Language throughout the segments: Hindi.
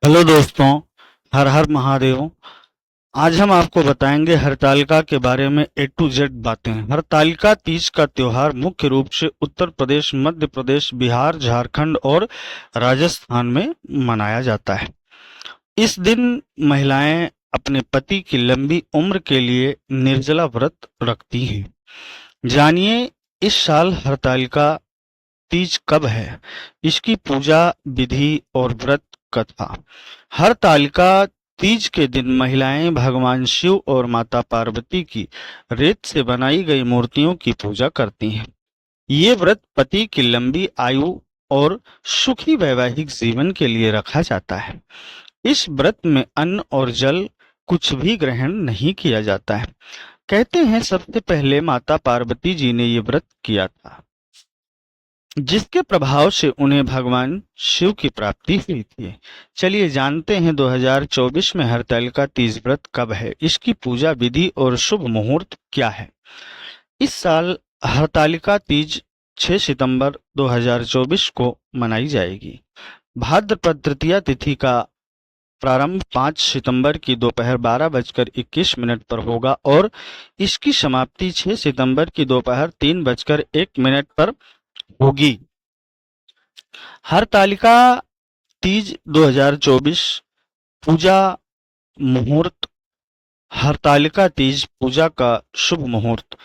हेलो दोस्तों। हर हर महादेव। आज हम आपको बताएंगे हरतालिका के बारे में ए टू जेड बातें। हरतालिका तीज का त्योहार मुख्य रूप से उत्तर प्रदेश, मध्य प्रदेश, बिहार, झारखंड और राजस्थान में मनाया जाता है। इस दिन महिलाएं अपने पति की लंबी उम्र के लिए निर्जला व्रत रखती हैं। जानिए इस साल हरतालिका तीज कब है, इसकी पूजा विधि और व्रत कथा। हरतालिका तीज के दिन महिलाएं भगवान शिव और माता पार्वती की रेत से बनाई गई मूर्तियों की पूजा करती हैं। ये व्रत पति की लंबी आयु और सुखी वैवाहिक जीवन के लिए रखा जाता है। इस व्रत में अन्न और जल कुछ भी ग्रहण नहीं किया जाता है। कहते हैं सबसे पहले माता पार्वती जी ने ये व्रत किया था, जिसके प्रभाव से उन्हें भगवान शिव की प्राप्ति हुई थी। चलिए जानते हैं 2024 में हरतालिका तीज व्रत कब है, इसकी पूजा विधि और शुभ मुहूर्त क्या है। इस साल हरतालिका तीज 6 सितंबर 2024 को मनाई जाएगी। भाद्रपद तृतीया तिथि का प्रारंभ 5 सितंबर की दोपहर 12:21 पर होगा और इसकी समाप्ति 6 सितंबर की दोपहर 3:01 पर होगी। हरतालिका तीज 2024 पूजा मुहूर्त। हरतालिका तीज पूजा का शुभ मुहूर्त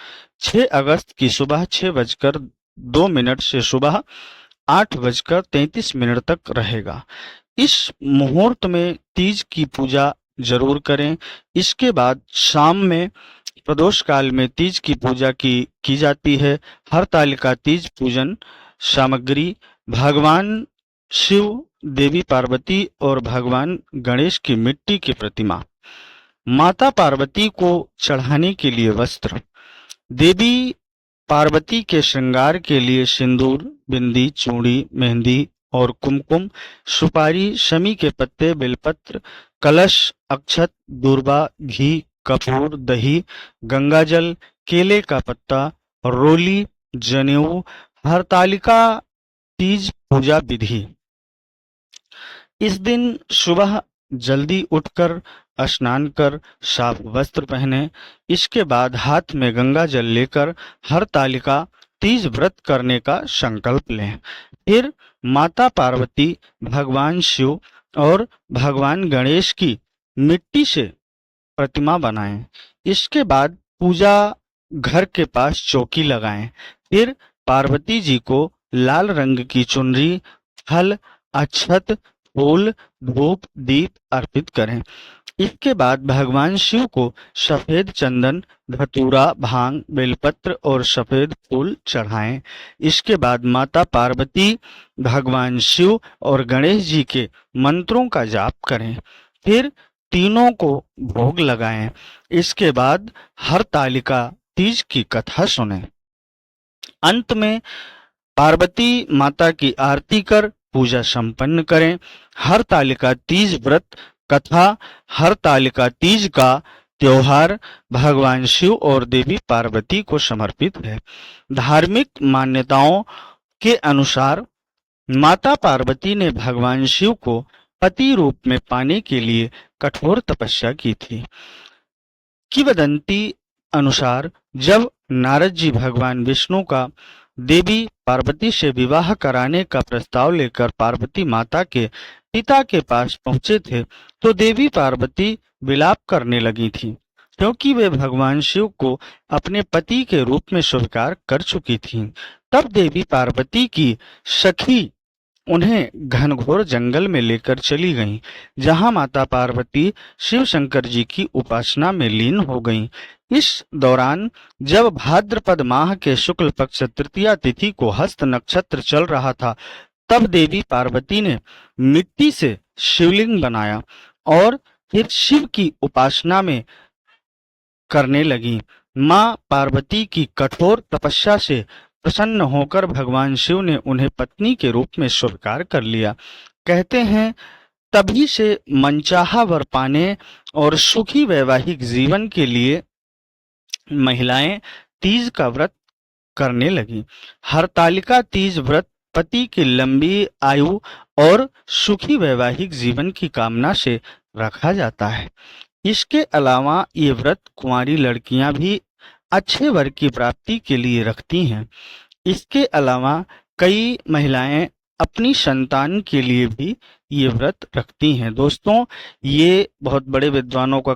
6 अगस्त की सुबह 6:02 से सुबह 8:33 तक रहेगा। इस मुहूर्त में तीज की पूजा जरूर करें। इसके बाद शाम में प्रदोष काल में तीज की पूजा की जाती है। हरतालिका तीज पूजन सामग्री: भगवान शिव, देवी पार्वती और भगवान गणेश की मिट्टी की प्रतिमा। माता पार्वती को चढ़ाने के लिए वस्त्र। देवी पार्वती के श्रृंगार के लिए सिंदूर, बिंदी, चूड़ी, मेहंदी और कुमकुम, सुपारी, शमी के पत्ते, बेलपत्र, कलश, अक्षत, दूर्बा, घी, कपूर, दही, गंगाजल, केले का पत्ता, रोली, जनेऊ। हरतालिका तीज पूजा विधि: इस दिन सुबह जल्दी उठकर स्नान कर साफ वस्त्र पहने। इसके बाद हाथ में गंगा जल लेकर हरतालिका तीज व्रत करने का संकल्प लें। फिर माता पार्वती, भगवान शिव और भगवान गणेश की मिट्टी से प्रतिमा बनाएं। इसके बाद पूजा घर के पास चौकी लगाएं। फिर पार्वती जी को लाल रंग की चुनरी, फल, अक्षत, फूल, धूप, दीप अर्पित करें। इसके बाद भगवान शिव को सफेद चंदन, धतूरा, भांग, बेलपत्र और सफेद फूल चढ़ाएं। इसके बाद माता पार्वती, भगवान शिव और गणेश जी के मंत्रों का जाप करें। फिर तीनों को भोग लगाएं। इसके बाद हरतालिका तीज की कथा सुनें। अंत में पार्वती माता की आरती कर पूजा संपन्न करें। हरतालिका तीज व्रत कथा: हरतालिका तीज का त्योहार भगवान शिव और देवी पार्वती को समर्पित है। धार्मिक मान्यताओं के अनुसार माता पार्वती ने भगवान शिव को पति रूप में पाने के लिए कठोर तपस्या की थी। किंवदंती अनुसार जब नारद जी भगवान विष्णु का देवी पार्वती से विवाह कराने का प्रस्ताव लेकर पार्वती माता के पिता के पास पहुंचे थे, तो देवी पार्वती विलाप करने लगी थी, क्योंकि वे भगवान शिव को अपने पति के रूप में स्वीकार कर चुकी थीं। तब देवी पार्वती की सखी उन्हें घनघोर जंगल में लेकर चली गईं, जहां माता पार्वती शिव शंकर जी की उपासना में लीन हो गईं। इस दौरान जब भाद्रपद माह के शुक्ल पक्ष तृतीया तिथि को हस्त नक्षत्र चल रहा था, तब देवी पार्वती ने मिट्टी से शिवलिंग बनाया और फिर शिव की उपासना में करने लगी। मां पार्वती की कठोर तपस्या से प्रसन्न होकर भगवान शिव ने उन्हें पत्नी के रूप में स्वीकार कर लिया। कहते हैं तभी से मनचाहा वर पाने और सुखी वैवाहिक जीवन के लिए महिलाएं तीज का व्रत करने लगी। हरतालिका तीज व्रत पति की लंबी आयु और सुखी वैवाहिक जीवन की कामना से रखा जाता है। इसके अलावा ये व्रत कुंवारी लड़कियां भी अच्छे वर की प्राप्ति के लिए रखती हैं। इसके अलावा कई महिलाएं अपनी संतान के लिए भी ये व्रत रखती हैं। दोस्तों, ये बहुत बड़े विद्वानों का